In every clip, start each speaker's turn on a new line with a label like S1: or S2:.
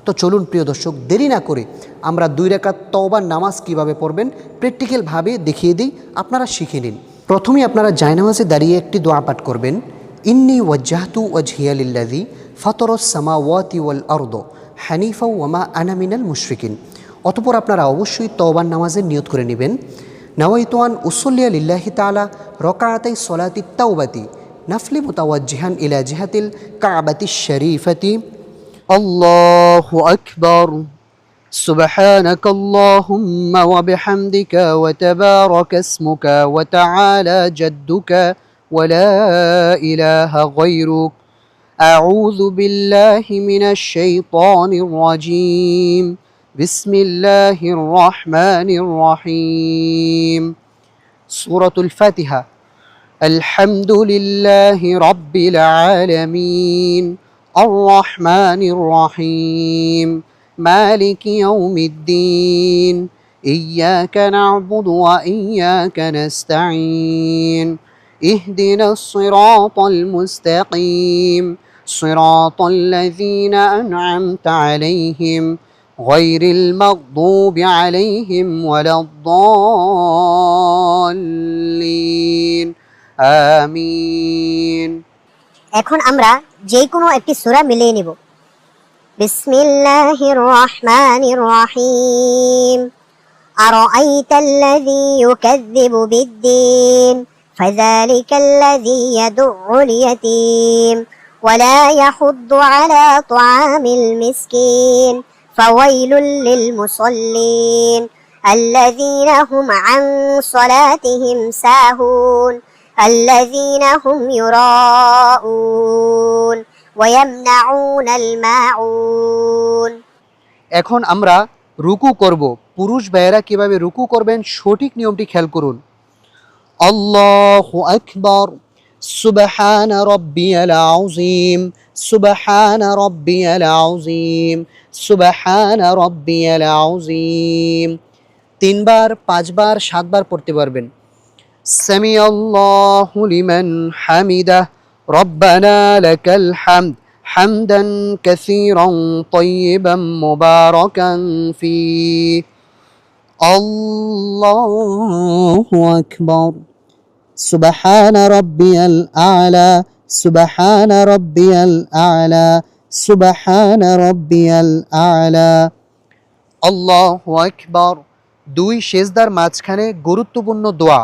S1: তো চলুন প্রিয় দর্শক, দেরি না করে আমরা 2 রাকাত তওবার নামাজ কিভাবে পড়বেন প্র্যাকটিক্যালভাবে দেখিয়ে দিই, আপনারা শিখে নিন। প্রথমেই আপনারা জায়নামাজে দাঁড়িয়ে একটি দোয়া পাঠ করবেন, ইন্নী ওয়াজ্জাহতু ওয়াজহিয়া লিল্লাযী ফাতারাস সামাওয়াতি ওয়াল আরদ হানিফা ওয়া মা আনা মিনাল মুশরিকিন। অতঃপর আপনারা অবশ্যই তওবার নামাজের নিয়ত করে নেবেন, নাওয়াইতু আন উসল্লিয়া লিল্লাহি তাআলা রাকাআতাই সলাতিত তাওবাতি নাফলি মুতাওয়াজ্জিহান ইলা জিহাতিল কাবাতিশ শরীফাতি। আল্লাহু আকবার। سبحانك اللهم وبحمدك وتبارك اسمك وتعالى جدك ولا إله غيرك. أعوذ بالله من الشيطان الرجيم. بسم الله الرحمن الرحيم. سورة الفاتحة. الحمد لله رب العالمين الرحمن الرحيم مالك يوم الدين إياك نعبد وإياك نستعين اهدنا الصراط المستقيم صراط الذين أنعمت عليهم غير المغضوب عليهم ولا الضالين آمين.
S2: এখন আমরা যে কোনো একটি সূরা মিলিয়ে নিব। বিসমিল্লাহির রহমানির রহিম। আরাআইতাল্লাযী ইউকাযযিবু বিদ্দীন ফাযালিকাল্লাযী ইয়াদউল ইয়াতীম ওয়া লা ইয়াহুদ্দু আলা তুআমিল মিসকিন ফাওয়াইলুল লিল মুসাল্লিন আল্লাযীনা হুম আন সালাতিহিম সাহুন الذين هم يراءون ويمنعون الماعون.
S1: এখন আমরা রুকু করব। পুরুষ ভাইয়েরা কিভাবে রুকু করবেন সঠিক নিয়মটি খেয়াল করুন। আল্লাহু আকবার। সুবহানা রাব্বিয়াল আযীম সুবহানা রাব্বিয়াল আযীম সুবহানা রাব্বিয়াল আযীম। 3 বার, 5 বার, 7 বার পড়তে পারবেন। سمع الله لمن حمده ربنا لك الحمد حمدا كثيرا طيبا مباركا فيه. الله أكبر. سبحان ربي الأعلى سبحان ربي الأعلى سبحان ربي الأعلى. الله أكبر. 2 সেজদার মাঝখানে গুরুত্বপূর্ণ দোয়া,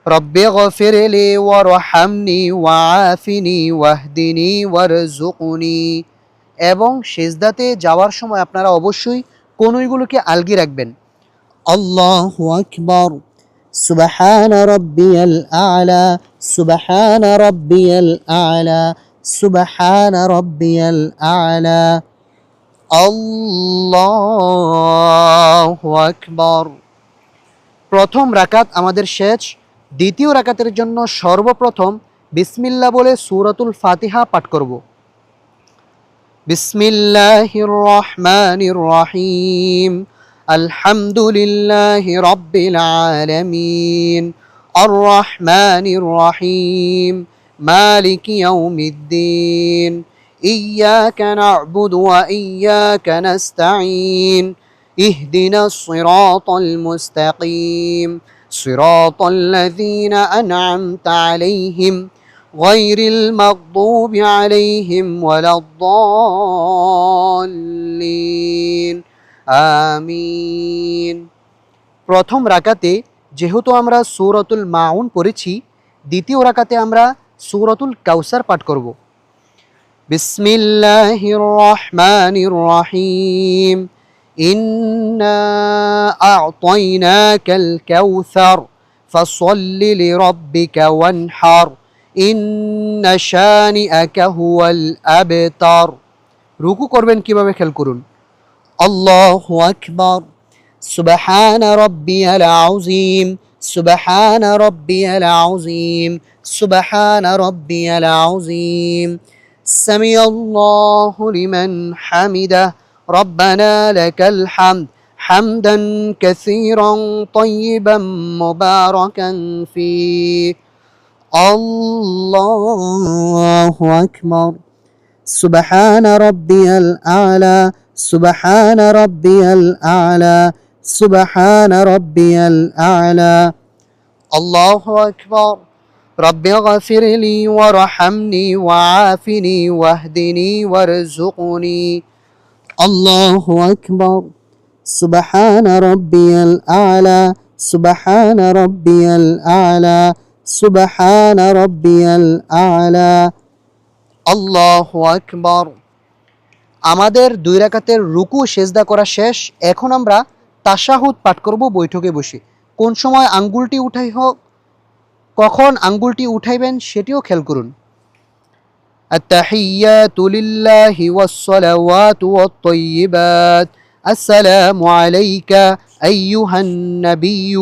S1: রব্বি গফিরলি ওয়ারহামনি ওয়াআফিনি ওয়াহদিনি ওয়ারযুকনি। এবং সেজদাতে যাওয়ার সময় আপনারা অবশ্যই কনুইগুলোকে আলগি রাখবেন। আল্লাহু আকবার। সুবহান রাব্বিয়াল আ'লা সুবহান রাব্বিয়াল আ'লা সুবহান রাব্বিয়াল আ'লা। আল্লাহু আকবার। প্রথম রাকাত আমাদের শেষ। দ্বিতীয় রাকাতের জন্য সর্বপ্রথম বিসমিল্লাহ বলে সূরাতুল ফাতিহা পাঠ করব। বিসমিল্লাহির রহমানির রহিম। আলহামদুলিল্লাহি রাব্বিল আলামিন আর রহমানির রহিম মালিকি ইয়াউমিদ্দিন ইয়্যাকা না'বুদু ওয়া ইয়্যাকা নাস্তাঈন ইহদিনাস সিরাতাল মুস্তাকিম صراط الذين أنعمت عليهم غير المغضوب عليهم ولا الضالين آمين. প্রথম রাকাতে যেহেতু আমরা সূরাতুল মাউন পড়েছি, দ্বিতীয় রাকাতে আমরা সূরাতুল কাউসার পাঠ করব। বিসমিল্লাহির রহমানির রহিম। إنا أعطيناك الكوثر فصل لربك وانحر إن شانئك هو الأبتر. রুকু করবেন কিভাবে খেয়াল করুন। আল্লাহু আকবার। সুবহান রাব্বিয়াল আযীম সুবহান রাব্বিয়াল আযীম সুবহান রাব্বিয়াল আযীম। সামিআল্লাহু লিমান হামিদাহ ربنا لك الحمد حمدا كثيرا طيبا مباركا فيه. الله أكبر. سبحان ربي الأعلى سبحان ربي الأعلى سبحان ربي الأعلى الله أكبر رب اغفر لي وارحمني وعافني واهدني وارزقني الله أكبر سبحان ربي الأعلى سبحان ربي الأعلى سبحان ربي الأعلى الله أكبر আমাদের 2 রাকাতের রুকু সেজদা করা শেষ। এখন আমরা তাশাহুদ পাঠ করব বৈঠকে বসে। কোন সময় আঙ্গুলটি উঠাই হোক, কখন আঙ্গুলটি উঠাইবেন সেটিও খেয়াল করুন। التحيات لله والصلوات والطيبات السلام عليك أيها النبي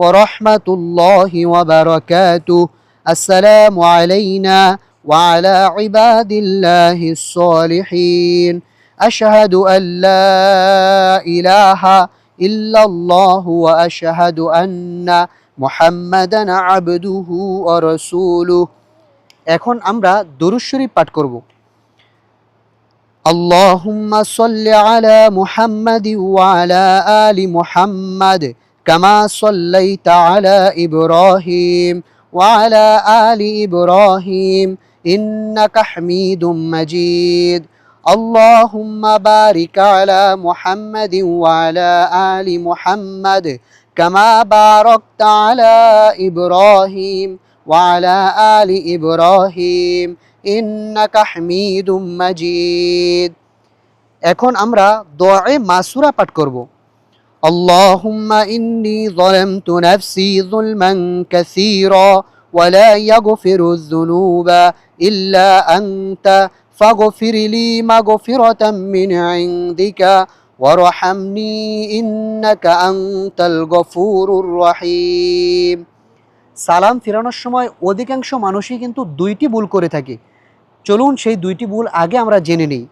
S1: ورحمة الله وبركاته السلام علينا وعلى عباد الله الصالحين أشهد أن لا إله إلا الله وأشهد أن محمدا عبده ورسوله এখন আমরা দুরূদ শরীফ পাঠ করব। اللهم صل على محمد وعلى آل محمد كما صليت على إبراهيم وعلى آل إبراهيم إنك حميد مجيد اللهم بارك على محمد وعلى آل محمد كما باركت على إبراهيم وعلى آل إبراهيم إنك حميد مجيد এখন আমরা দোয়ায়ে মাসুরা পাঠ করব। اللهم إني ظلمت نفسي ظلما كثيرا ولا يغفر الذنوب إلا أنت فاغفر لي مغفرة من عندك وارحمني إنك أنت الغفور الرحيم সালাম ফেরানোর সময় অধিকাংশ মানুষই কিন্তু 2টি ভুল করে থাকে। চলুন সেই 2টি ভুল আগে আমরা জেনে নিই।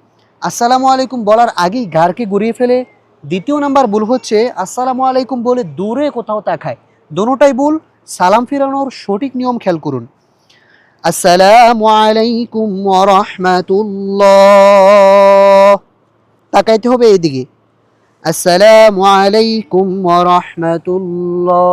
S1: আসসালামু আলাইকুম বলার আগেই ঘাড়কে ঘুরিয়ে ফেলে। দ্বিতীয় নাম্বার ভুল হচ্ছে আসসালামু আলাইকুম বলে দূরে কোথাও তাকায়। দোনোটাই ভুল। সালাম ফেরানোর সঠিক নিয়ম খেয়াল করুন। আসসালামু আলাইকুম ওয়া রাহমাতুল্লাহ, তাকাইতে হবে এইদিকে। আসসালামু আলাইকুম ওয়া রাহমাতুল্লাহ।